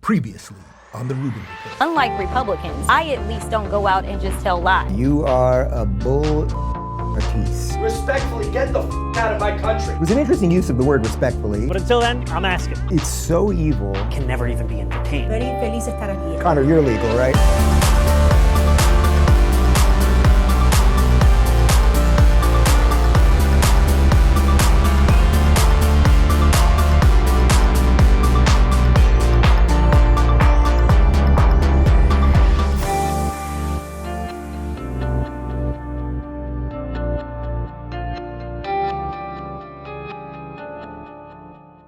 Previously on the Rubin Report. Unlike Republicans, I at least don't go out and just tell lies. You are a bull piece. Respectfully, get the out of my country. It was an interesting use of the word respectfully. But until then, I'm asking. It's so evil. Can never even be entertained. Very feliz estar aquí. Connor, you're legal, right?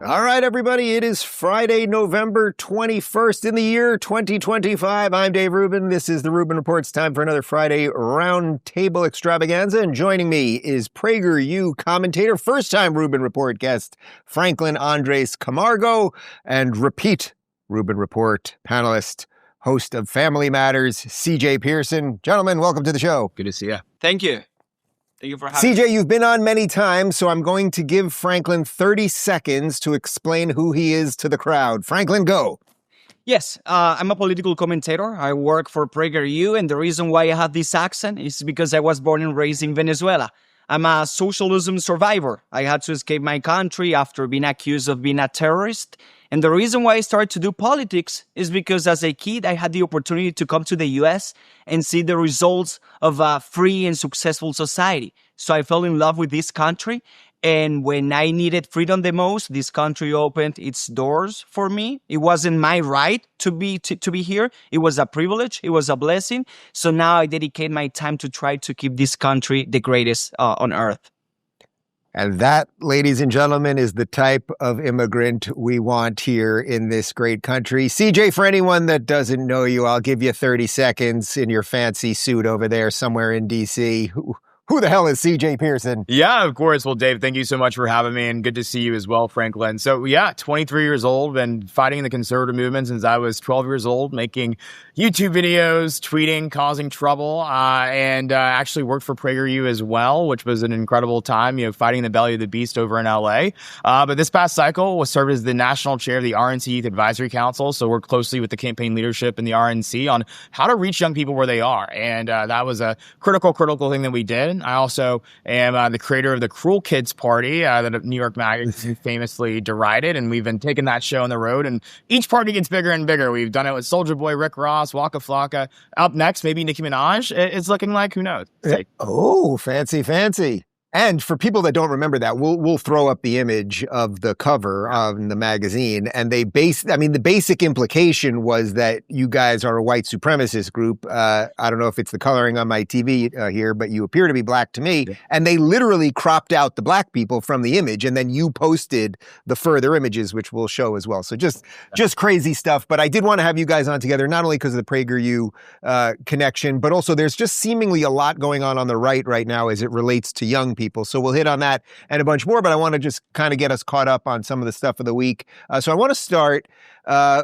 All right, everybody, it is Friday, November 21st in the year 2025. I'm Dave Rubin. This is the Rubin Report. It's time for another Friday roundtable extravaganza. And joining me is PragerU commentator, first-time Rubin Report guest, Franklin Andres Camargo, and repeat Rubin Report panelist, host of Family Matters, CJ Pearson. Gentlemen, welcome to the show. Good to see you. Thank you. Thank you for having me. CJ, you've been on many times, so I'm going to give Franklin 30 seconds to explain who he is to the crowd. Franklin, go. Yes, I'm a political commentator. I work for PragerU, and the reason why I have this accent is because I was born and raised in Venezuela. I'm a socialism survivor. I had to escape my country after being accused of being a terrorist. And the reason why I started to do politics is because as a kid, I had the opportunity to come to the US and see the results of a free and successful society. So I fell in love with this country. And when I needed freedom the most, this country opened its doors for me. It wasn't my right to be here. It was a privilege. It was a blessing. So now I dedicate my time to try to keep this country the greatest on earth. And that, ladies and gentlemen, is the type of immigrant we want here in this great country. CJ, for anyone that doesn't know you, I'll give you 30 seconds in your fancy suit over there somewhere in D.C. Who the hell is CJ Pearson? Yeah, of course. Well, Dave, thank you so much for having me, and good to see you as well, Franklin. So, yeah, 23 years old, been fighting the conservative movement since I was 12 years old, making YouTube videos, tweeting, causing trouble, and actually worked for PragerU as well, which was an incredible time, fighting the belly of the beast over in LA. But this past cycle was served as the national chair of the RNC Youth Advisory Council, so worked closely with the campaign leadership in the RNC on how to reach young people where they are, and that was a critical thing that we did. I also am the creator of the Cruel Kids Party that New York Magazine famously derided, and we've been taking that show on the road, and each party gets bigger and bigger. We've done it with Soulja Boy, Rick Ross, Waka Flocka. Up next, maybe Nicki Minaj. It's looking like, who knows? Oh, fancy. And for people that don't remember that, we'll throw up the image of the cover of the magazine. And the basic implication was that you guys are a white supremacist group. I don't know if it's the coloring on my TV here, but you appear to be black to me. Yeah. And they literally cropped out the black people from the image. And then you posted the further images, which we'll show as well. So just crazy stuff. But I did want to have you guys on together, not only because of the PragerU connection, but also there's just seemingly a lot going on the right now as it relates to young people. So we'll hit on that and a bunch more, but I want to just kind of get us caught up on some of the stuff of the week. So I want to start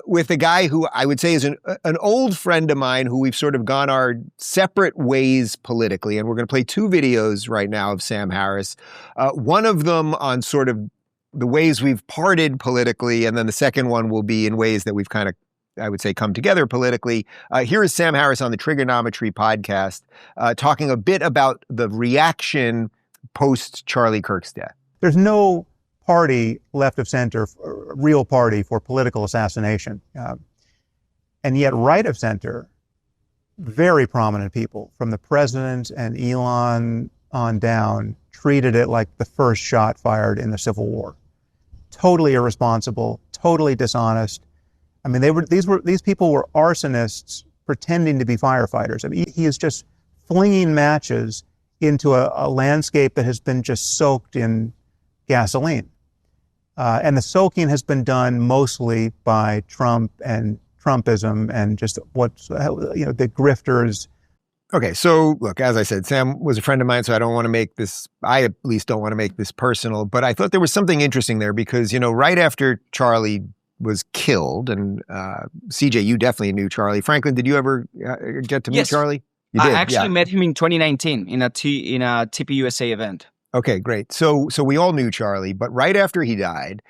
with a guy who I would say is an old friend of mine who we've sort of gone our separate ways politically. And we're going to play two videos right now of Sam Harris. One of them on sort of the ways we've parted politically, and then the second one will be in ways that we've kind of, I would say, come together politically. Here is Sam Harris on the Triggernometry podcast talking a bit about the reaction post Charlie Kirk's death. There's no party left of center, real party for political assassination. And yet right of center, very prominent people from the president and Elon on down treated it like the first shot fired in the Civil War. Totally irresponsible, totally dishonest. I mean, these people were arsonists pretending to be firefighters. I mean, he is just flinging matches into a landscape that has been just soaked in gasoline. And the soaking has been done mostly by Trump and Trumpism and just the grifters. Okay, so look, as I said, Sam was a friend of mine, so I at least don't want to make this personal, but I thought there was something interesting there because, right after Charlie was killed, and CJ, you definitely knew Charlie. Franklin, did you ever get to meet Charlie? I actually met him in 2019 in a TPUSA event. Okay, great. So we all knew Charlie, but right after he died,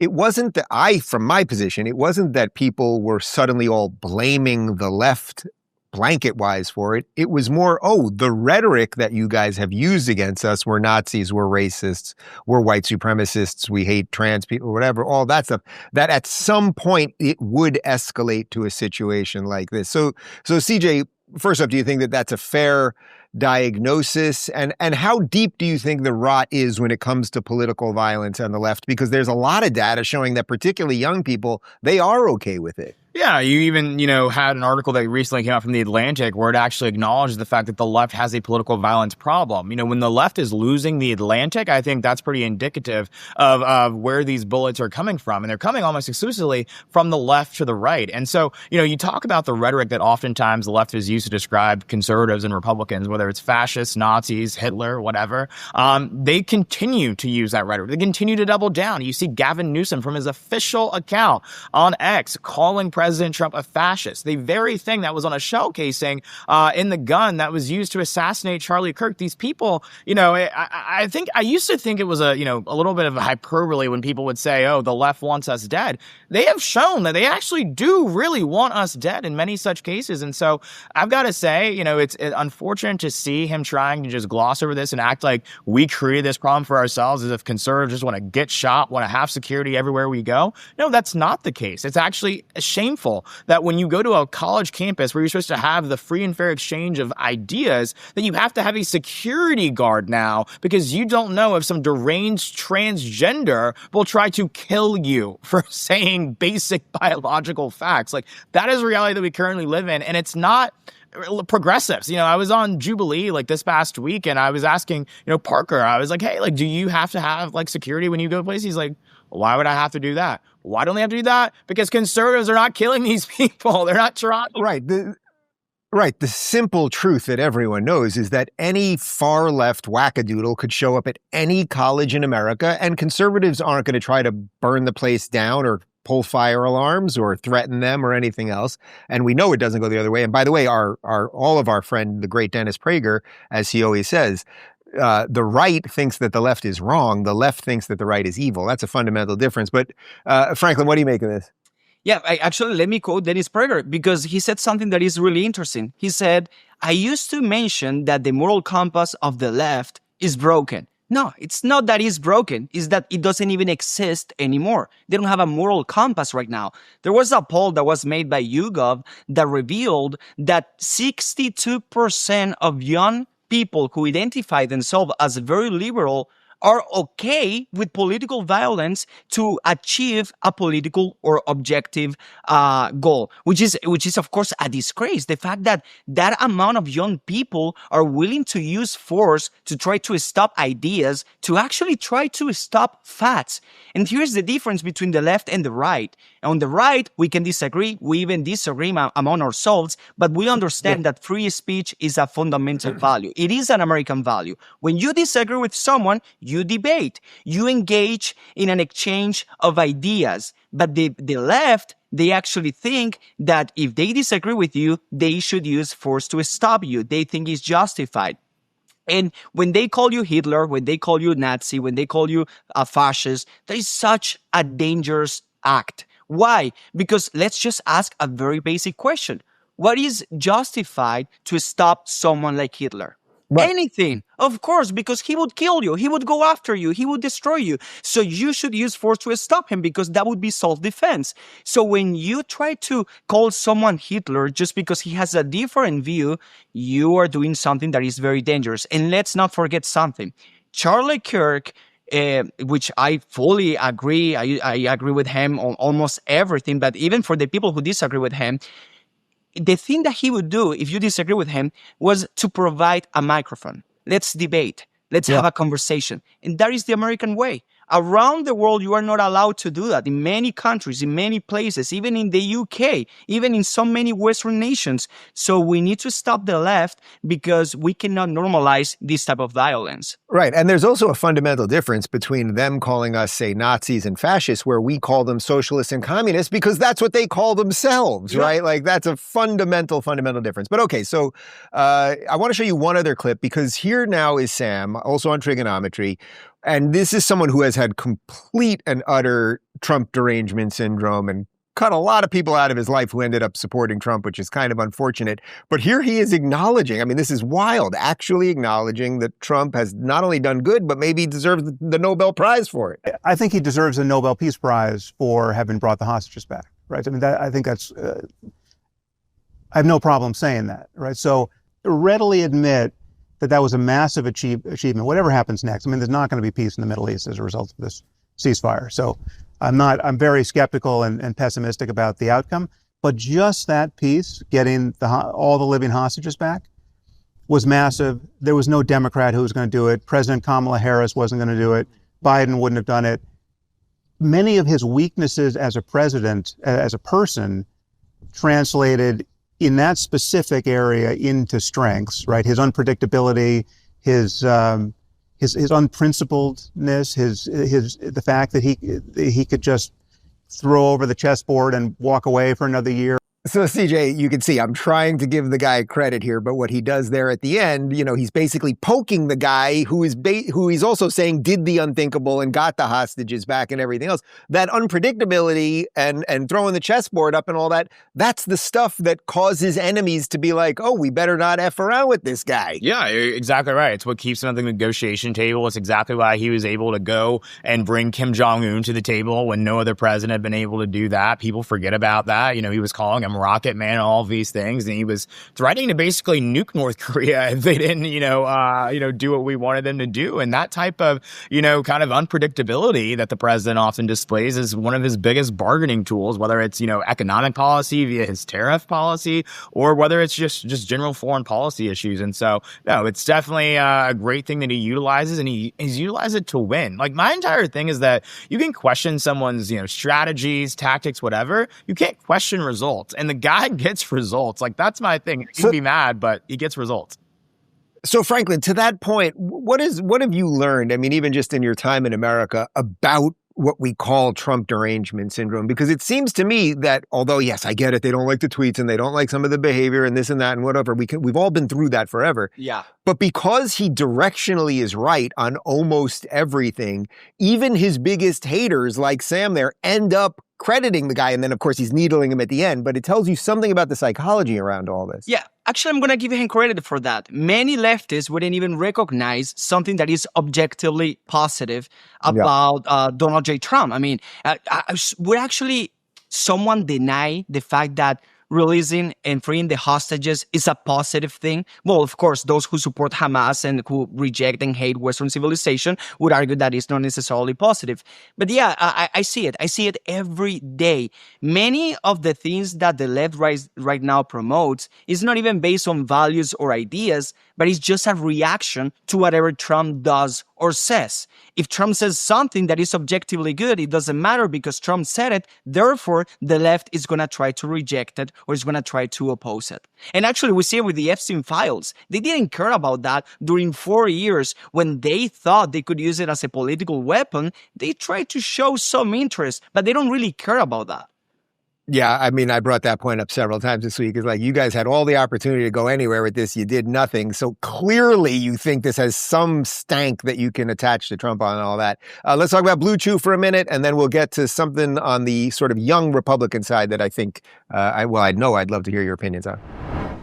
it wasn't that from my position, it wasn't that people were suddenly all blaming the left blanket-wise for it. It was more, the rhetoric that you guys have used against us, we're Nazis, we're racists, we're white supremacists, we hate trans people, whatever, all that stuff, that at some point it would escalate to a situation like this. So CJ, first up, do you think that that's a fair diagnosis? And how deep do you think the rot is when it comes to political violence on the left? Because there's a lot of data showing that particularly young people, they are okay with it. Yeah, you even, had an article that recently came out from The Atlantic where it actually acknowledged the fact that the left has a political violence problem. When the left is losing The Atlantic, I think that's pretty indicative of where these bullets are coming from. And they're coming almost exclusively from the left to the right. And so, you talk about the rhetoric that oftentimes the left is used to describe conservatives and Republicans, whether it's fascists, Nazis, Hitler, whatever. They continue to use that rhetoric. They continue to double down. You see Gavin Newsom from his official account on X calling President Trump a fascist, the very thing that was on a shell casing in the gun that was used to assassinate Charlie Kirk. These people, I think I used to think it was a little bit of a hyperbole when people would say, oh, the left wants us dead. They have shown that they actually do really want us dead in many such cases. And so I've got to say, it's unfortunate to see him trying to just gloss over this and act like we created this problem for ourselves, as if conservatives just want to get shot, want to have security everywhere we go. No, that's not the case. It's actually shameful that when you go to a college campus where you're supposed to have the free and fair exchange of ideas, that you have to have a security guard now because you don't know if some deranged transgender will try to kill you for saying basic biological facts. Like, that is a reality that we currently live in, and it's not progressives. I was on Jubilee this past week, and I was asking, Parker, I was like, hey, do you have to have security when you go to places? He's like, why would I have to do that? Why don't they have to do that? Because conservatives are not killing these people. They're not trying. Right. The simple truth that everyone knows is that any far left wackadoodle could show up at any college in America, and conservatives aren't going to try to burn the place down or pull fire alarms or threaten them or anything else. And we know it doesn't go the other way. And by the way, all of our friend, the great Dennis Prager, as he always says, the right thinks that the left is wrong. The left thinks that the right is evil. That's a fundamental difference. But Franklin, what do you make of this? Yeah, actually, let me quote Dennis Prager, because he said something that is really interesting. He said, I used to mention that the moral compass of the left is broken. No, it's not that it's broken. It's that it doesn't even exist anymore. They don't have a moral compass right now. There was a poll that was made by YouGov that revealed that 62% of young people who identify themselves as very liberal are okay with political violence to achieve a political or objective goal, which is of course a disgrace. The fact that that amount of young people are willing to use force to try to stop ideas, to actually try to stop facts. And here's the difference between the left and the right. On the right, we can disagree. We even disagree among ourselves, but we understand that free speech is a fundamental value. It is an American value. When you disagree with someone, you debate. You engage in an exchange of ideas. But the left, they actually think that if they disagree with you, they should use force to stop you. They think it's justified. And when they call you Hitler, when they call you Nazi, when they call you a fascist, that is such a dangerous act. Why? Because let's just ask a very basic question. What is justified to stop someone like Hitler? Right. Anything. Of course, because he would kill you. He would go after you. He would destroy you. So you should use force to stop him, because that would be self-defense. So when you try to call someone Hitler just because he has a different view, you are doing something that is very dangerous. And let's not forget something. Charlie Kirk, which I fully agree. I agree with him on almost everything. But even for the people who disagree with him, the thing that he would do if you disagree with him was to provide a microphone. Let's debate. Let's have a conversation. And that is the American way. Around the world, you are not allowed to do that. In many countries, in many places, even in the UK, even in so many Western nations. So we need to stop the left, because we cannot normalize this type of violence. Right. And there's also a fundamental difference between them calling us, say, Nazis and fascists, where we call them socialists and communists, because that's what they call themselves, right? Like, that's a fundamental difference. But okay, so I want to show you one other clip, because here now is Sam, also on Triggernometry, And this is someone who has had complete and utter Trump derangement syndrome and cut a lot of people out of his life who ended up supporting Trump, which is kind of unfortunate. But here he is acknowledging, I mean, this is wild, actually acknowledging that Trump has not only done good, but maybe deserves the Nobel Prize for it. I think he deserves a Nobel Peace Prize for having brought the hostages back, right? I mean, I think that's, I have no problem saying that, right? So readily admit that was a massive achievement. Whatever happens next, I mean, there's not going to be peace in the Middle East as a result of this ceasefire. So I'm very skeptical and pessimistic about the outcome, but just that piece, getting all the living hostages back, was massive. There was no Democrat who was going to do it. President Kamala Harris wasn't going to do it. Biden wouldn't have done it. Many of his weaknesses as a president, as a person, translated in that specific area into strengths, right? His unpredictability, his unprincipledness, the fact that he could just throw over the chessboard and walk away for another year. So CJ, you can see I'm trying to give the guy credit here, but what he does there at the end, you know, he's basically poking the guy who he's also saying did the unthinkable and got the hostages back and everything else. That unpredictability and throwing the chessboard up and all that, that's the stuff that causes enemies to be like, oh, we better not F around with this guy. Yeah, exactly right. It's what keeps him at the negotiation table. It's exactly why he was able to go and bring Kim Jong-un to the table when no other president had been able to do that. People forget about that. You know, he was calling him Rocket Man, all of these things, and he was threatening to basically nuke North Korea if they didn't, do what we wanted them to do. And that type of, kind of unpredictability that the president often displays is one of his biggest bargaining tools, whether it's, economic policy via his tariff policy, or whether it's just general foreign policy issues. And so, no, it's definitely a great thing that he utilizes, and he's utilized it to win. Like, my entire thing is that you can question someone's, strategies, tactics, whatever. You can't question results. And the guy gets results. Like, that's my thing. He can be mad, but he gets results. So Franklin, to that point, what have you learned? I mean, even just in your time in America, about what we call Trump derangement syndrome? Because it seems to me that, although, yes, I get it, they don't like the tweets and they don't like some of the behavior and this and that and whatever. We've all been through that forever. Yeah. But because he directionally is right on almost everything, even his biggest haters like Sam there end up crediting the guy. And then, of course, he's needling him at the end. But it tells you something about the psychology around all this. Yeah. Actually, I'm going to give him credit for that. Many leftists wouldn't even recognize something that is objectively positive about Donald J. Trump. I mean, would actually someone deny the fact that releasing and freeing the hostages is a positive thing? Well, of course, those who support Hamas and who reject and hate Western civilization would argue that it's not necessarily positive. But yeah, I see it. I see it every day. Many of the things that the left right now promotes is not even based on values or ideas, but it's just a reaction to whatever Trump does or says. If Trump says something that is objectively good, it doesn't matter because Trump said it. Therefore, the left is going to try to reject it or is going to try to oppose it. And actually, we see it with the Epstein files. They didn't care about that during 4 years when they thought they could use it as a political weapon. They tried to show some interest, but they don't really care about that. Yeah, I mean, I brought that point up several times this week. It's like, you guys had all the opportunity to go anywhere with this. You did nothing. So clearly you think this has some stank that you can attach to Trump on and all that. Let's talk about Blue Chew for a minute, and then we'll get to something on the sort of young Republican side that I think, I'd love to hear your opinions on.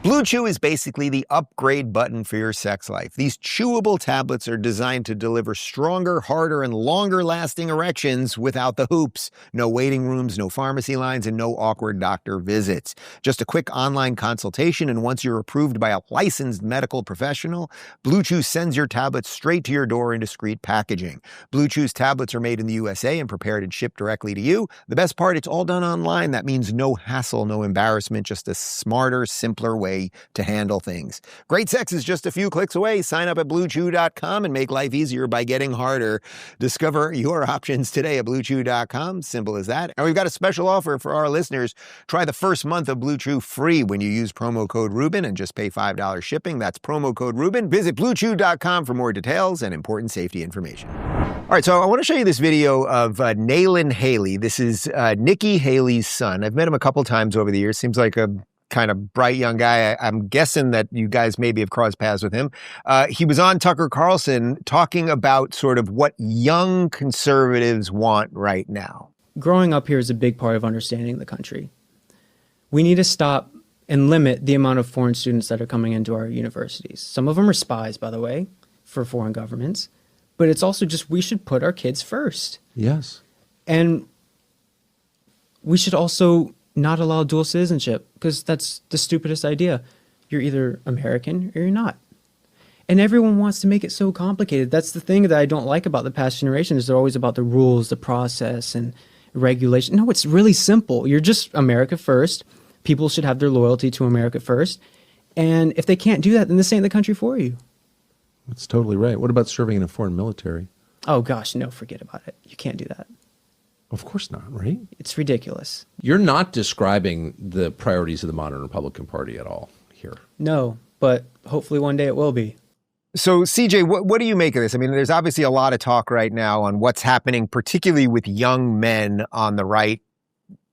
Blue Chew is basically the upgrade button for your sex life. These chewable tablets are designed to deliver stronger, harder, and longer-lasting erections without the hoops. No waiting rooms, no pharmacy lines, and no awkward doctor visits. Just a quick online consultation, and once you're approved by a licensed medical professional, Blue Chew sends your tablets straight to your door in discreet packaging. Blue Chew's tablets are made in the USA and prepared and shipped directly to you. The best part, it's all done online. That means no hassle, no embarrassment, just a smarter, simpler way to handle things. Great sex is just a few clicks away. Sign up at BlueChew.com and make life easier by getting harder. Discover your options today at BlueChew.com. Simple as that. And we've got a special offer for our listeners. Try the first month of Blue Chew free when you use promo code Rubin and just pay $5 shipping. That's promo code Rubin. Visit BlueChew.com for more details and important safety information. All right, so I want to show you this video of Nalin Haley. This is Nikki Haley's son. I've met him a couple times over the years. Seems like a kind of bright young guy. I'm guessing that you guys maybe have crossed paths with him. He was on Tucker Carlson talking about sort of what young conservatives want right now. Growing up here is a big part of understanding the country. We need to stop and limit the amount of foreign students that are coming into our universities. Some of them are spies, by the way, for foreign governments. But it's also just we should put our kids first. Yes. And we should also not allow dual citizenship, because that's the stupidest idea. You're either American or you're not. And everyone wants to make it so complicated. That's the thing that I don't like about the past generations. They're always about the rules, the process, and regulation. No, it's really simple. You're just America first. People should have their loyalty to America first. And if they can't do that, then this ain't the country for you. That's totally right. What about serving in a foreign military? Oh, gosh, no, forget about it. You can't do that. Of course not, right? It's ridiculous. You're not describing the priorities of the modern Republican Party at all here. No, but hopefully one day it will be. So, CJ, what do you make of this? I mean, there's obviously a lot of talk right now on what's happening, particularly with young men on the right,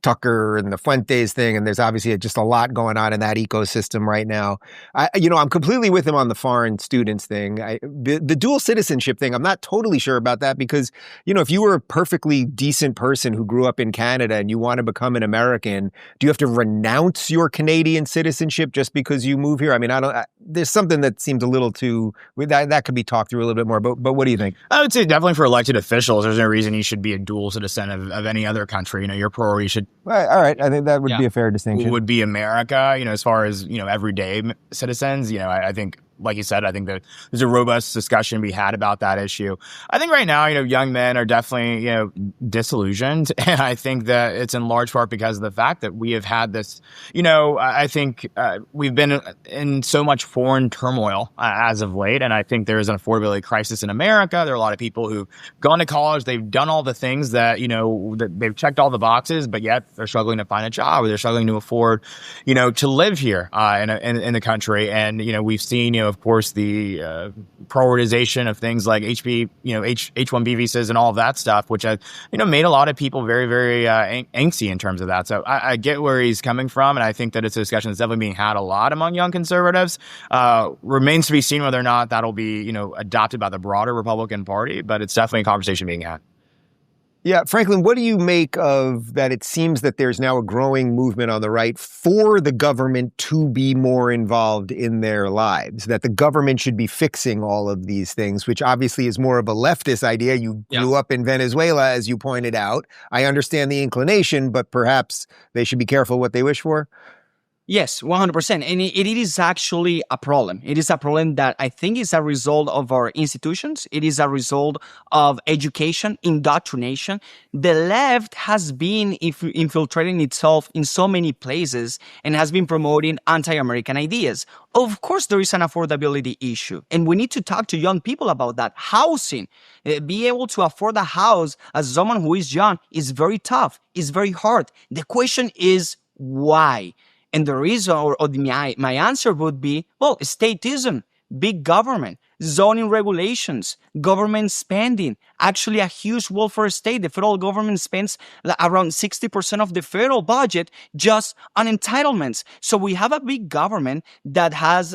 Tucker and the Fuentes thing, and there's obviously just a lot going on in that ecosystem right now. I'm completely with him on the foreign students thing. The dual citizenship thing, I'm not totally sure about that because, if you were a perfectly decent person who grew up in Canada and you want to become an American, do you have to renounce your Canadian citizenship just because you move here? I mean, there's something that seems a little too, that could be talked through a little bit more, but what do you think? I would say definitely for elected officials, there's no reason you should be a dual citizen of any other country. Your priority should... All right. I think that would be a fair distinction. Would be America, as far as, everyday citizens. I think, like you said, I think that there's a robust discussion to be had about that issue. I think right now, young men are definitely, disillusioned. And I think that it's in large part because of the fact that we have had this, I think we've been in so much foreign turmoil as of late. And I think there is an affordability crisis in America. There are a lot of people who've gone to college. They've done all the things that, that they've checked all the boxes, but yet they're struggling to find a job or they're struggling to afford, to live here in the country. And, we've seen, of course, the prioritization of things like H-1B visas and all of that stuff, which has, made a lot of people very, very angsty in terms of that. So I get where he's coming from, and I think that it's a discussion that's definitely being had a lot among young conservatives. Remains to be seen whether or not that'll be, adopted by the broader Republican Party, but it's definitely a conversation being had. Yeah, Franklin, what do you make of that? It seems that there's now a growing movement on the right for the government to be more involved in their lives, that the government should be fixing all of these things, which obviously is more of a leftist idea. You grew up in Venezuela, as you pointed out. I understand the inclination, but perhaps they should be careful what they wish for. Yes, 100%. And it is actually a problem. It is a problem that I think is a result of our institutions. It is a result of education, indoctrination. The left has been infiltrating itself in so many places and has been promoting anti-American ideas. Of course, there is an affordability issue, and we need to talk to young people about that. Housing, be able to afford a house as someone who is young is very tough, is very hard. The question is why? And the reason, my answer would be, statism, big government, zoning regulations, government spending, actually a huge welfare state. The federal government spends around 60% of the federal budget just on entitlements. So we have a big government that has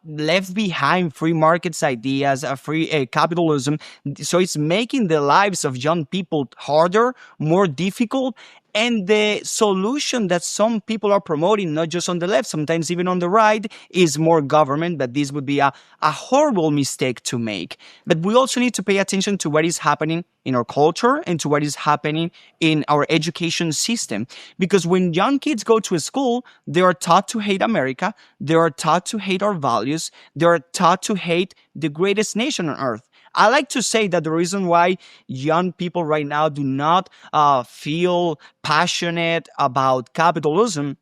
left behind free markets ideas, free capitalism. So it's making the lives of young people harder, more difficult. And the solution that some people are promoting, not just on the left, sometimes even on the right, is more government. But this would be a horrible mistake to make. But we also need to pay attention to what is happening in our culture and to what is happening in our education system. Because when young kids go to a school, they are taught to hate America. They are taught to hate our values. They are taught to hate the greatest nation on earth. I like to say that the reason why young people right now do not feel passionate about capitalism,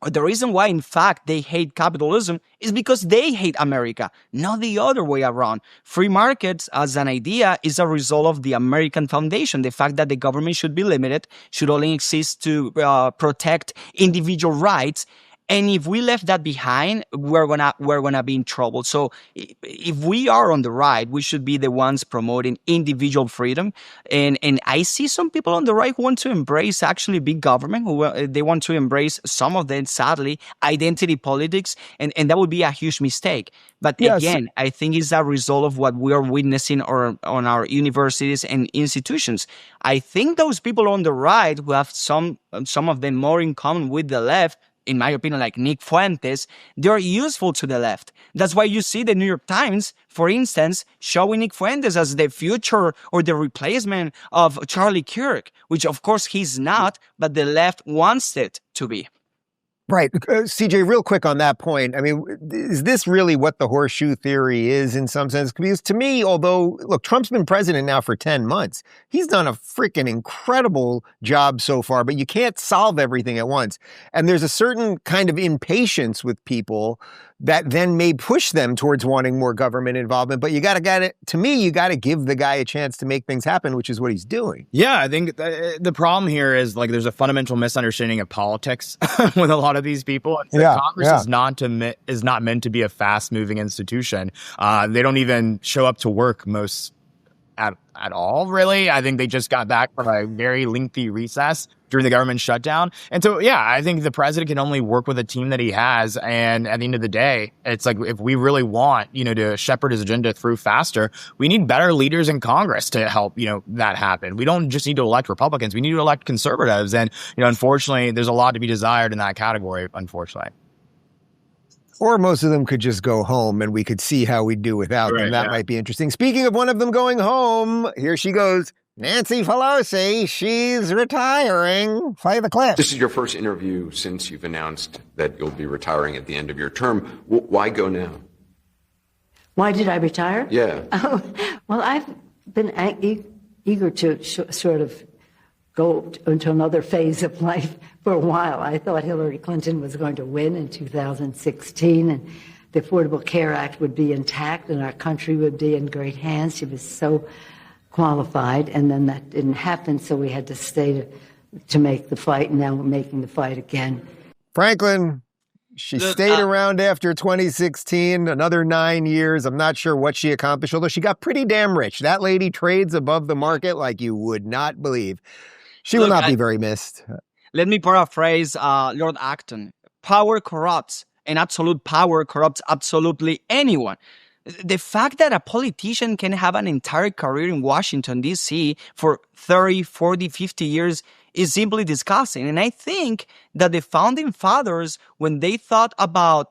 or the reason why, in fact, they hate capitalism is because they hate America, not the other way around. Free markets as an idea is a result of the American foundation. The fact that the government should be limited, should only exist to protect individual rights. And if we left that behind, we're gonna be in trouble. So if we are on the right, we should be the ones promoting individual freedom. And I see some people on the right who want to embrace actually big government, they want to embrace, some of them, sadly, identity politics, and that would be a huge mistake. But again, I think it's a result of what we are witnessing on our universities and institutions. I think those people on the right who have some of them more in common with the left, in my opinion, like Nick Fuentes, they're useful to the left. That's why you see the New York Times, for instance, showing Nick Fuentes as the future or the replacement of Charlie Kirk, which of course he's not, but the left wants it to be. Right. CJ, real quick on that point. I mean, is this really what the horseshoe theory is in some sense? Because to me, although, look, Trump's been president now for 10 months. He's done a freaking incredible job so far, but you can't solve everything at once. And there's a certain kind of impatience with people that then may push them towards wanting more government involvement. But you got to give the guy a chance to make things happen, which is what he's doing. Yeah, I think the problem here is like there's a fundamental misunderstanding of politics with a lot of these people. Congress is not meant to be a fast-moving institution. They don't even show up to work at all, really. I think they just got back from a very lengthy recess during the government shutdown. And so, yeah, I think the president can only work with a team that he has. And at the end of the day, it's like, if we really want, to shepherd his agenda through faster, we need better leaders in Congress to help, that happen. We don't just need to elect Republicans. We need to elect conservatives. And, unfortunately, there's a lot to be desired in that category, unfortunately. Or most of them could just go home and we could see how we do without them. That might be interesting. Speaking of one of them going home, here she goes. Nancy Pelosi, she's retiring. Play the clip. This is your first interview since you've announced that you'll be retiring at the end of your term. Why go now? Why did I retire? Yeah. Oh, well, I've been eager to sort of go into another phase of life for a while. I thought Hillary Clinton was going to win in 2016 and the Affordable Care Act would be intact and our country would be in great hands. She was so qualified, and then that didn't happen, so we had to stay to make the fight, and now we're making the fight again. Franklin, she stayed around after 2016, another 9 years. I'm not sure what she accomplished, although she got pretty damn rich. That lady trades above the market like you would not believe. She will not be very missed. Let me paraphrase Lord Acton. Power corrupts, and absolute power corrupts absolutely anyone. The fact that a politician can have an entire career in Washington, D.C. for 30, 40, 50 years is simply disgusting. And I think that the founding fathers, when they thought about,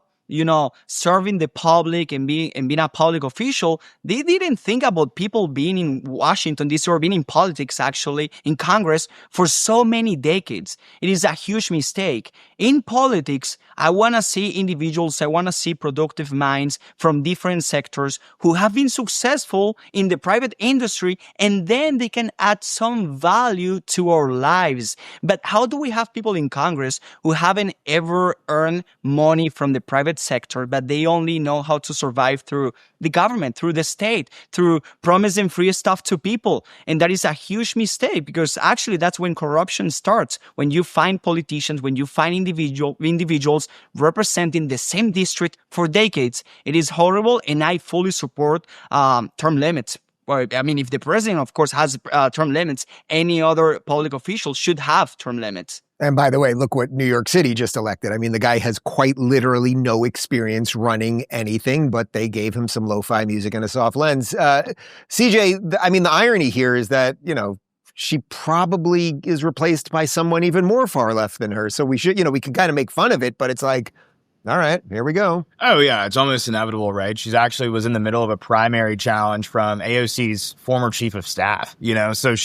serving the public and being a public official, they didn't think about people being in Washington, D.C. or being in politics, actually, in Congress for so many decades. It is a huge mistake. In politics, I want to see individuals, I want to see productive minds from different sectors who have been successful in the private industry, and then they can add some value to our lives. But how do we have people in Congress who haven't ever earned money from the private sector, but they only know how to survive through the government, through the state, through promising free stuff to people? And that is a huge mistake, because actually that's when corruption starts. When you find politicians, when you find individuals representing the same district for decades. It is horrible, and I fully support term limits. I mean, if the president, of course, has term limits, any other public official should have term limits. And by the way, look what New York City just elected. I mean, the guy has quite literally no experience running anything, but they gave him some lo-fi music and a soft lens. CJ, I mean, the irony here is that, she probably is replaced by someone even more far left than her. So we should, we can kind of make fun of it, but it's like, all right, here we go. Oh, yeah, it's almost inevitable, right? She's actually was in the middle of a primary challenge from AOC's former chief of staff, So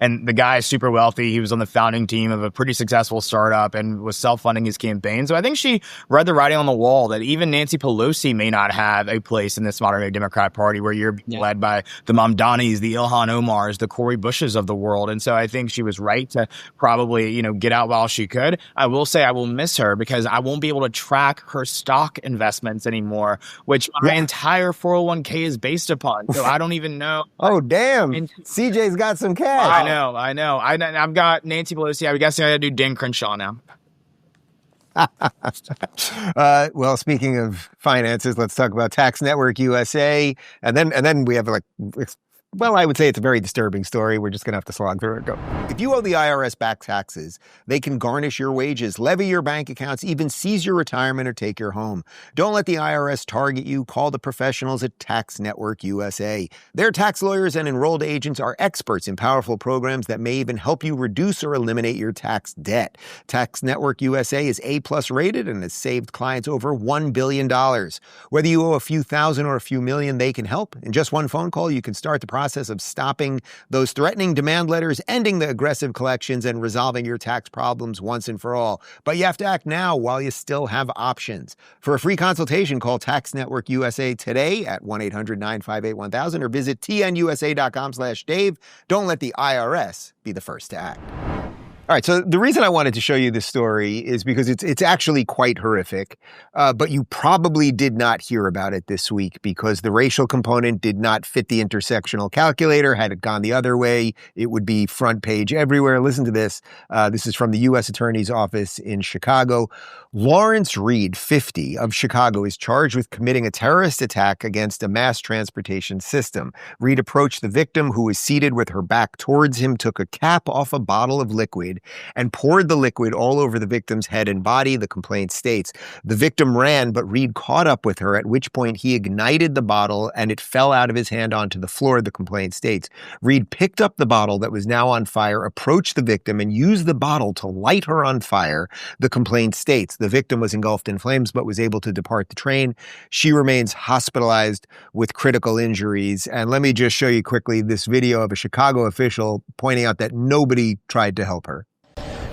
and the guy is super wealthy. He was on the founding team of a pretty successful startup and was self-funding his campaign. So I think she read the writing on the wall that even Nancy Pelosi may not have a place in this modern-day Democrat Party where you're led by the Mamdanis, the Ilhan Omars, the Cori Bushes of the world. And so I think she was right to probably, get out while she could. I will say I will miss her because I won't be able to track her stock investments anymore, which my entire 401k is based upon. So I don't even know. Oh, damn. CJ's got some cash. I know. I've got Nancy Pelosi. I'm guessing I got to do Dan Crenshaw now. Well, speaking of finances, let's talk about Tax Network USA, and then we have well, I would say it's a very disturbing story. We're just going to have to slog through it. Go. If you owe the IRS back taxes, they can garnish your wages, levy your bank accounts, even seize your retirement or take your home. Don't let the IRS target you. Call the professionals at Tax Network USA. Their tax lawyers and enrolled agents are experts in powerful programs that may even help you reduce or eliminate your tax debt. Tax Network USA is A+ rated and has saved clients over $1 billion. Whether you owe a few thousand or a few million, they can help. In just one phone call, you can start the process of stopping those threatening demand letters, ending the aggressive collections, and resolving your tax problems once and for all. But you have to act now while you still have options. For a free consultation, call Tax Network USA today at 1-800-958-1000 or visit tnusa.com/Dave. Don't let the IRS be the first to act. All right, so the reason I wanted to show you this story is because it's actually quite horrific, but you probably did not hear about it this week because the racial component did not fit the intersectional calculator. Had it gone the other way, it would be front page everywhere. Listen to this. This is from the U.S. Attorney's Office in Chicago. Lawrence Reed, 50, of Chicago, is charged with committing a terrorist attack against a mass transportation system. Reed approached the victim, who was seated with her back towards him, took a cap off a bottle of liquid, and poured the liquid all over the victim's head and body, the complaint states. The victim ran, but Reed caught up with her, at which point he ignited the bottle and it fell out of his hand onto the floor, the complaint states. Reed picked up the bottle that was now on fire, approached the victim, and used the bottle to light her on fire, the complaint states. The victim was engulfed in flames but was able to depart the train. She remains hospitalized with critical injuries. And let me just show you quickly this video of a Chicago official pointing out that nobody tried to help her.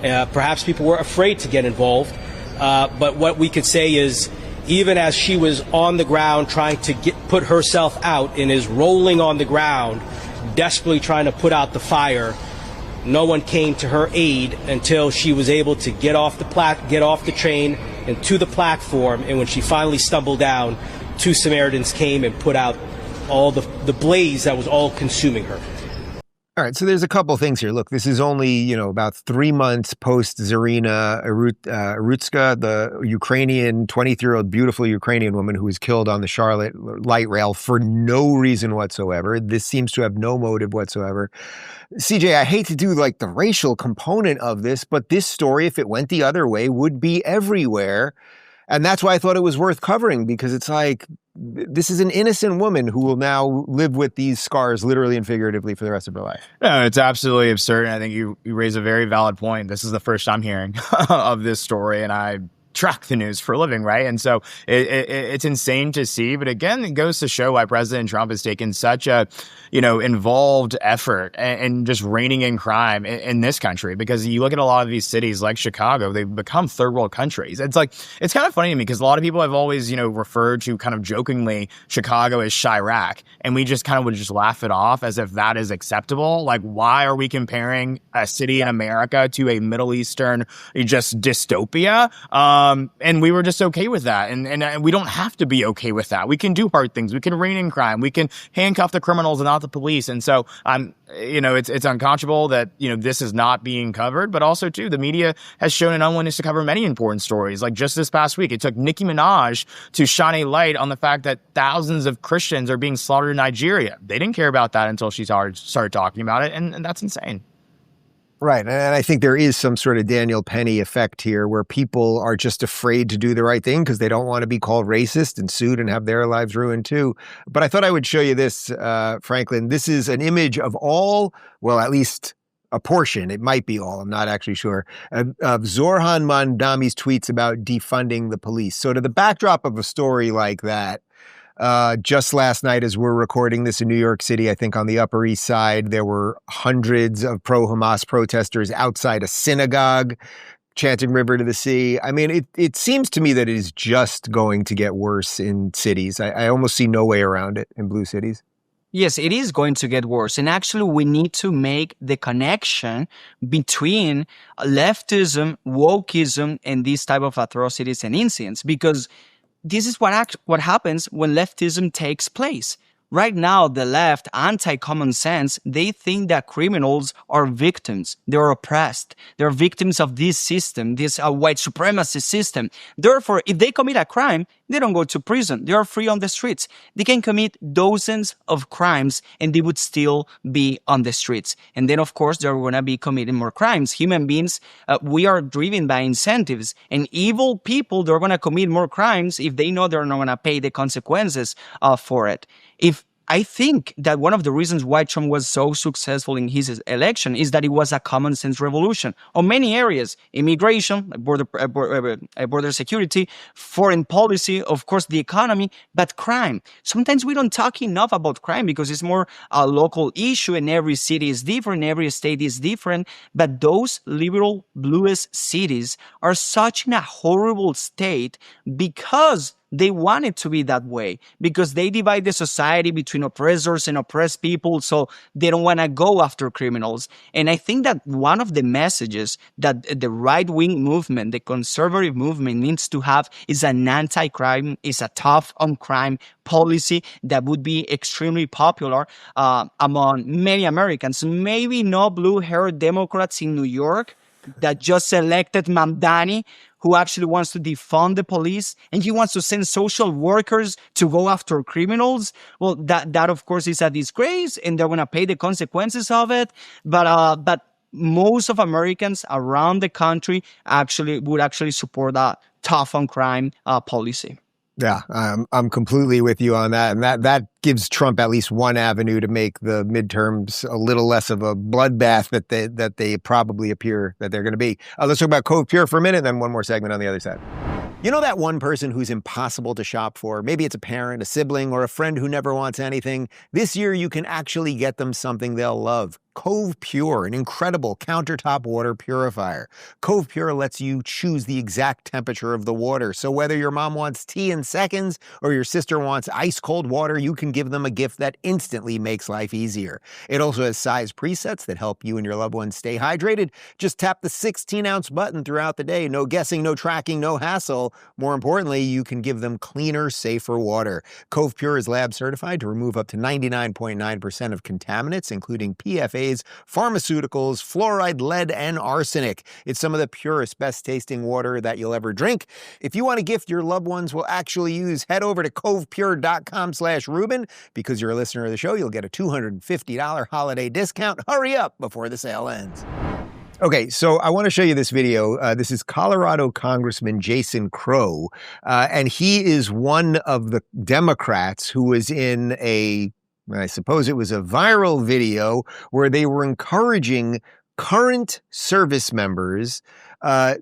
Perhaps people were afraid to get involved, but what we could say is even as she was on the ground trying to put herself out and is rolling on the ground, desperately trying to put out the fire, no one came to her aid until she was able to get off the train and to the platform. And when she finally stumbled down, two Samaritans came and put out all the blaze that was all consuming her. All right, so there's a couple things here. Look, this is only, about 3 months post Zarina Arutska, the Ukrainian, 23-year-old beautiful Ukrainian woman who was killed on the Charlotte light rail for no reason whatsoever. This seems to have no motive whatsoever. CJ, I hate to do the racial component of this, but this story, if it went the other way, would be everywhere. And that's why I thought it was worth covering, because it's this is an innocent woman who will now live with these scars literally and figuratively for the rest of her life. No, it's absolutely absurd. And I think you raise a very valid point. This is the first I'm hearing of this story, and I track the news for a living, right? And so it's insane to see. But again, it goes to show why President Trump has taken such a, involved effort and just reining in crime in this country. Because you look at a lot of these cities like Chicago, they've become third world countries. It's kind of funny to me because a lot of people have always, referred to kind of jokingly Chicago as Chirac. And we just kind of would just laugh it off as if that is acceptable. Why are we comparing a city in America to a Middle Eastern just dystopia? And we were just okay with that. And we don't have to be okay with that. We can do hard things. We can rein in crime. We can handcuff the criminals and not the police. And so it's unconscionable that, this is not being covered. But also, too, the media has shown an unwillingness to cover many important stories. Like just this past week, it took Nicki Minaj to shine a light on the fact that thousands of Christians are being slaughtered in Nigeria. They didn't care about that until she started talking about it. And that's insane. Right. And I think there is some sort of Daniel Penny effect here where people are just afraid to do the right thing because they don't want to be called racist and sued and have their lives ruined too. But I thought I would show you this, Franklin. This is an image of all, well, at least a portion, it might be all, I'm not actually sure, of Zohran Mamdani's tweets about defunding the police. So to the backdrop of a story like that, just last night, as we're recording this in New York City, I think on the Upper East Side, there were hundreds of pro-Hamas protesters outside a synagogue chanting "River to the Sea." I mean, it seems to me that it is just going to get worse in cities. I almost see no way around it in blue cities. Yes, it is going to get worse. And actually, we need to make the connection between leftism, wokeism, and these type of atrocities and incidents, because this is what happens when leftism takes place. right now, the left, anti-common sense, they think that criminals are victims. They're oppressed. They're victims of this system, this white supremacy system. Therefore, if they commit a crime, they don't go to prison. They are free on the streets. They can commit dozens of crimes and they would still be on the streets. And then, of course, they're going to be committing more crimes. Human beings, we are driven by incentives. And evil people, they're going to commit more crimes if they know they're not going to pay the consequences for it. I think that one of the reasons why Trump was so successful in his election is that it was a common sense revolution on many areas: immigration, border security, foreign policy, of course, the economy, but crime. Sometimes we don't talk enough about crime because it's more a local issue and every city is different, every state is different. But those liberal bluest cities are such in a horrible state because they want it to be that way, because they divide the society between oppressors and oppressed people, so they don't want to go after criminals. And I think that one of the messages that the right-wing movement, the conservative movement needs to have is an anti-crime, is a tough on crime policy that would be extremely popular among many Americans. Maybe no blue-haired Democrats in New York that just elected Mamdani, who actually wants to defund the police, and he wants to send social workers to go after criminals. Well, that of course is a disgrace, and they're going to pay the consequences of it. But most of Americans around the country would support that tough on crime policy. Yeah, I'm completely with you on that. And that gives Trump at least one avenue to make the midterms a little less of a bloodbath that they probably appear that they're going to be. Let's talk about Cove Pure for a minute, then one more segment on the other side. You know that one person who's impossible to shop for? Maybe it's a parent, a sibling, or a friend who never wants anything. This year, you can actually get them something they'll love. Cove Pure, an incredible countertop water purifier. Cove Pure lets you choose the exact temperature of the water. So whether your mom wants tea in seconds or your sister wants ice cold water, you can give them a gift that instantly makes life easier. It also has size presets that help you and your loved ones stay hydrated. Just tap the 16-ounce button throughout the day. No guessing, no tracking, no hassle. More importantly, you can give them cleaner, safer water. Cove Pure is lab certified to remove up to 99.9% of contaminants, including PFAS, pharmaceuticals, fluoride, lead, and arsenic. It's some of the purest, best-tasting water that you'll ever drink. If you want a gift your loved ones will actually use, head over to covepure.com/Rubin. Because you're a listener of the show, you'll get a $250 holiday discount. Hurry up before the sale ends. Okay, so I want to show you this video. This is Colorado Congressman Jason Crow, and he is one of the Democrats who was in I suppose it was a viral video where they were encouraging current service members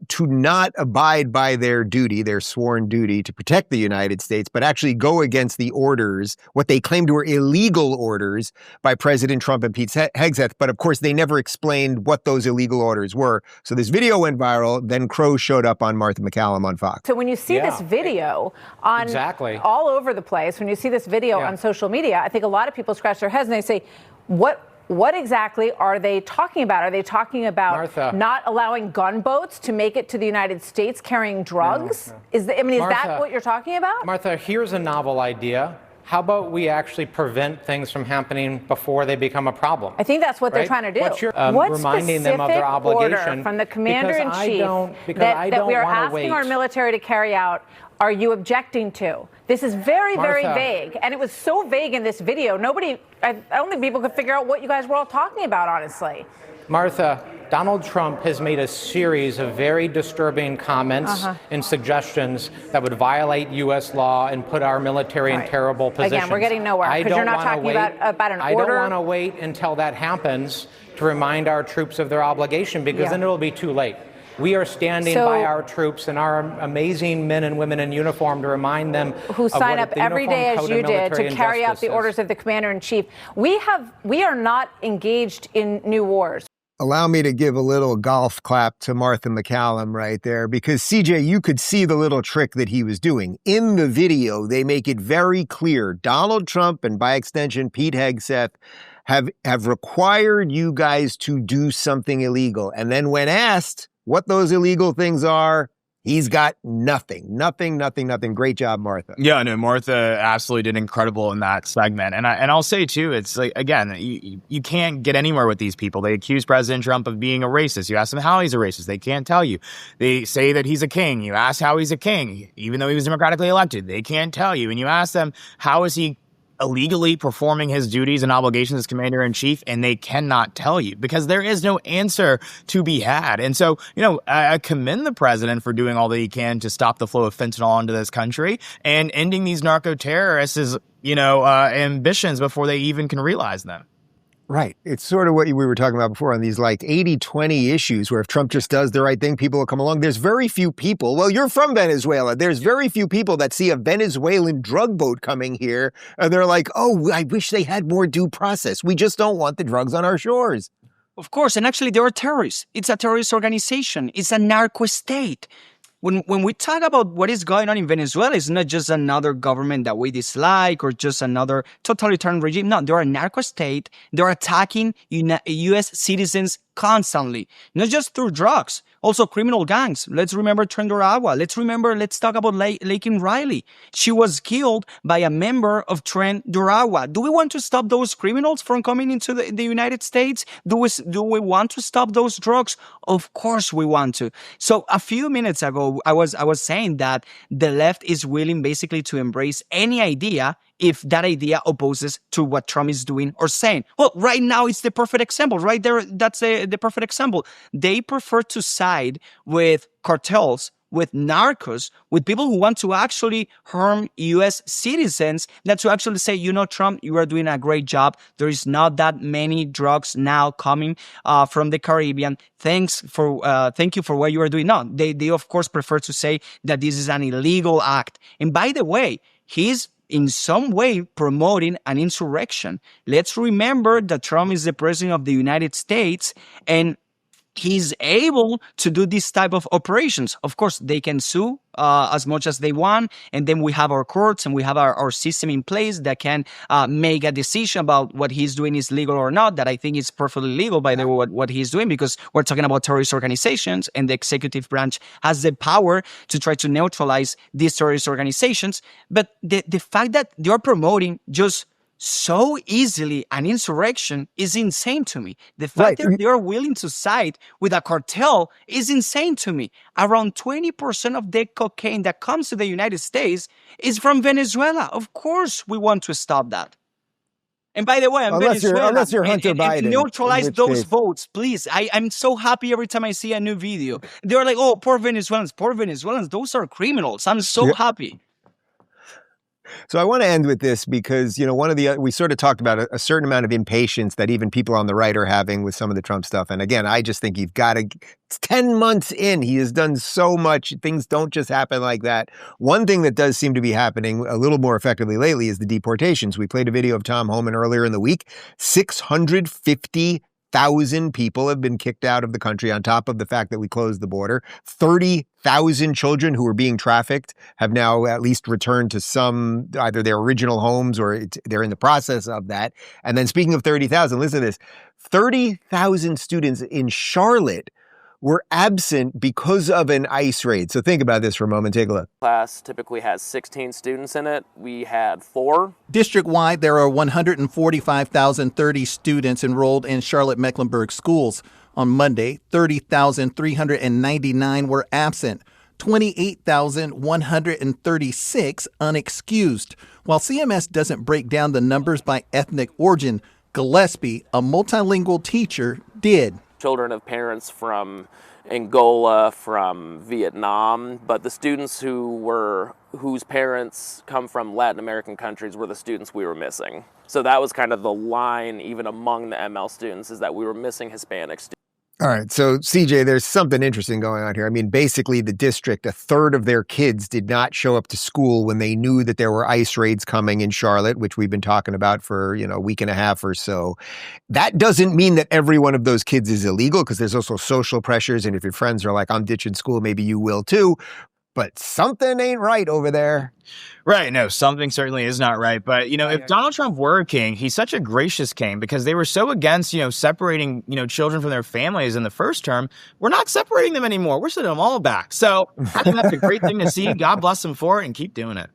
to not abide by their duty, their sworn duty to protect the United States, but actually go against the orders, what they claimed were illegal orders by President Trump and Pete Hegseth. But of course, they never explained what those illegal orders were. So this video went viral. Then Crow showed up on Martha MacCallum on Fox. So when you see this video on all over the place, when you see this video on social media, I think a lot of people scratch their heads and they say, what exactly are they talking about? Are they talking about Martha, not allowing gunboats to make it to the United States carrying drugs? No. Is that what you're talking about? Martha, here's a novel idea. How about we actually prevent things from happening before they become a problem? I think that's what they're trying to do. What reminding them of their obligation order from the commander-in-chief that we are asking our military to carry out are you objecting to? This is very, very vague. And it was so vague in this video, I don't think people could figure out what you guys were all talking about, honestly. Martha, Donald Trump has made a series of very disturbing comments and suggestions that would violate U.S. law and put our military in terrible positions. Again, we're getting nowhere because you're not talking about an order. I don't want to wait until that happens to remind our troops of their obligation because then it'll be too late. We are standing by our troops and our amazing men and women in uniform to remind them who sign up every day as you did to carry out the orders of the commander-in-chief. We are not engaged in new wars. Allow me to give a little golf clap to Martha MacCallum right there, because CJ, you could see the little trick that he was doing. In the video, they make it very clear Donald Trump and by extension Pete Hegseth have required you guys to do something illegal. And then when asked what those illegal things are, He's got nothing. Great job, Martha. Yeah, no, Martha absolutely did incredible in that segment. And I'll say, too, it's like, again, you can't get anywhere with these people. They accuse President Trump of being a racist. You ask them how he's a racist. They can't tell you. They say that he's a king. You ask how he's a king, even though he was democratically elected. They can't tell you. And you ask them, how is he illegally performing his duties and obligations as commander-in-chief, and they cannot tell you because there is no answer to be had. And so, I commend the president for doing all that he can to stop the flow of fentanyl into this country and ending these narco-terrorists' ambitions before they even can realize them. Right. It's sort of what we were talking about before on these like 80-20 issues where if Trump just does the right thing, people will come along. There's very few people. Well, you're from Venezuela. There's very few people that see a Venezuelan drug boat coming here and they're like, oh, I wish they had more due process. We just don't want the drugs on our shores. Of course. And actually, they are terrorists. It's a terrorist organization. It's a narco state. When we talk about what is going on in Venezuela, it's not just another government that we dislike or just another totalitarian regime. No, they're a narco state. They're attacking U.S. citizens constantly, not just through drugs, also criminal gangs. Let's remember Trendoragua. Let's talk about Laken Riley. She was killed by a member of Trendoragua. Do we want to stop those criminals from coming into the United States? Do we want to stop those drugs? Of course we want to. So a few minutes ago, I was saying that the left is willing basically to embrace any idea if that idea opposes to what Trump is doing or saying. Well, right now it's the perfect example. Right there, that's the perfect example. They prefer to side with cartels, with narcos, with people who want to actually harm U.S. citizens, than to actually say, Trump, you are doing a great job. There is not that many drugs now coming from the Caribbean. Thank you for what you are doing. No, they of course prefer to say that this is an illegal act. And by the way, he's in some way promoting an insurrection. Let's remember that Trump is the president of the United States and he's able to do this type of operations. Of course, they can sue as much as they want, and then we have our courts and we have our system in place that can make a decision about what he's doing is legal or not. That I think is perfectly legal, by the way, what he's doing, because we're talking about terrorist organizations, and the executive branch has the power to try to neutralize these terrorist organizations. But the fact that they're promoting just so easily an insurrection is insane to me. The fact that they are willing to side with a cartel is insane to me. Around 20% of the cocaine that comes to the United States is from Venezuela. Of course, we want to stop that. And by the way, Venezuela. Unless you're Hunter Biden. Neutralize those votes, please. I'm so happy every time I see a new video. They're like, oh, poor Venezuelans. Those are criminals. I'm so happy. So I want to end with this because, we sort of talked about a certain amount of impatience that even people on the right are having with some of the Trump stuff. And again, I just think you've got to, it's 10 months in, he has done so much. Things don't just happen like that. One thing that does seem to be happening a little more effectively lately is the deportations. We played a video of Tom Homan earlier in the week. 650,000 people have been kicked out of the country on top of the fact that we closed the border. 30,000 children who were being trafficked have now at least returned to either their original homes or they're in the process of that. And then speaking of 30,000, listen to this. 30,000 students in Charlotte were absent because of an ICE raid. So think about this for a moment. Take a look. Class typically has 16 students in it. We had 4. District-wide, there are 145,030 students enrolled in Charlotte-Mecklenburg schools. On Monday, 30,399 were absent, 28,136 unexcused. While CMS doesn't break down the numbers by ethnic origin, Gillespie, a multilingual teacher, did. Children of parents from Angola, from Vietnam, but the students whose parents come from Latin American countries were the students we were missing. So that was kind of the line, even among the ML students, is that we were missing Hispanic students. All right. So, CJ, there's something interesting going on here. I mean, basically, the district, a third of their kids did not show up to school when they knew that there were ICE raids coming in Charlotte, which we've been talking about for, a week and a half or so. That doesn't mean that every one of those kids is illegal, because there's also social pressures. And if your friends are like, I'm ditching school, maybe you will too. but something ain't right over there. Right. No, something certainly is not right. But, if Donald Trump were a king, he's such a gracious king because they were so against, separating, children from their families in the first term. We're not separating them anymore. We're sending them all back. So I think that's a great thing to see. God bless them for it and keep doing it.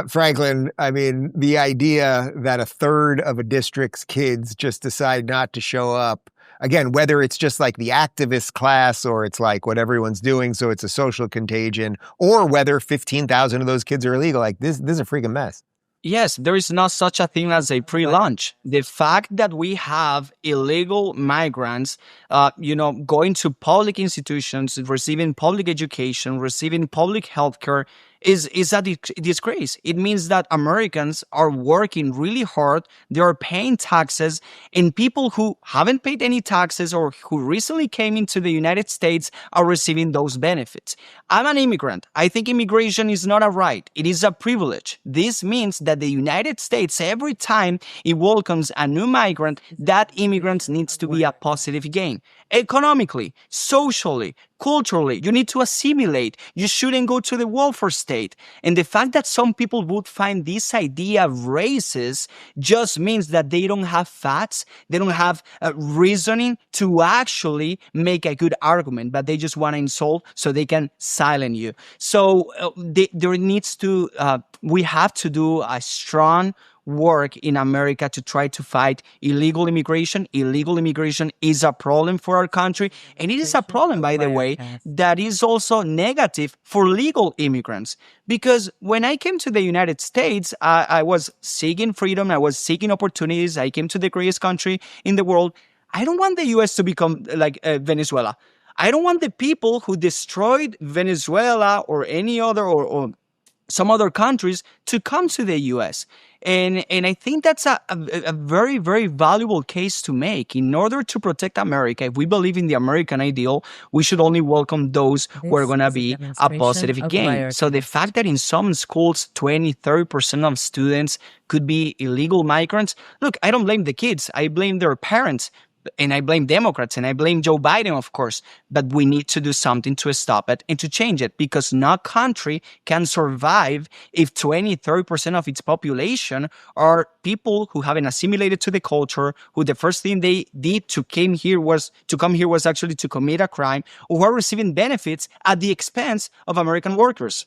Franklin, I mean, the idea that a third of a district's kids just decide not to show up, again, whether it's just like the activist class or it's like what everyone's doing, so it's a social contagion, or whether 15,000 of those kids are illegal, like this is a freaking mess. Yes, there is not such a thing as a pre-lunch. The fact that we have illegal migrants, going to public institutions, receiving public education, receiving public health care is a disgrace. It means that Americans are working really hard. They are paying taxes, and people who haven't paid any taxes or who recently came into the United States are receiving those benefits. I'm an immigrant. I think immigration is not a right. It is a privilege. This means that the United States, every time it welcomes a new migrant, that immigrant needs to be a positive gain. Economically, socially, culturally, you need to assimilate. You shouldn't go to the welfare state. And the fact that some people would find this idea racist just means that they don't have facts, they don't have reasoning to actually make a good argument, but they just want to insult so they can silence you. So there needs to, we have to do a strong work in America to try to fight illegal immigration. Illegal immigration is a problem for our country, and it is a problem, by the way, that is also negative for legal immigrants. Because when I came to the United States, I was seeking freedom, I was seeking opportunities, I came to the greatest country in the world. I don't want the U.S. to become like Venezuela. I don't want the people who destroyed Venezuela or any other or some other countries to come to the U.S. And I think that's a very, very valuable case to make. In order to protect America, if we believe in the American ideal, we should only welcome those who are going to be a positive gain. So the fact that in some schools, 20-30% of students could be illegal migrants, look, I don't blame the kids. I blame their parents. And I blame Democrats and I blame Joe Biden, of course, but we need to do something to stop it and to change it, because no country can survive if 20-30% of its population are people who haven't assimilated to the culture, who the first thing they did to come here was actually to commit a crime, or who are receiving benefits at the expense of American workers.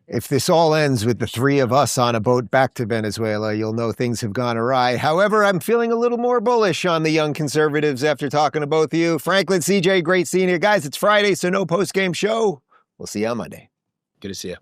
If this all ends with the three of us on a boat back to Venezuela, you'll know things have gone awry. However, I'm feeling a little more bullish on the young conservatives after talking to both of you. Franklin, CJ, great seeing you. Guys, it's Friday, so no post-game show. We'll see you on Monday. Good to see you.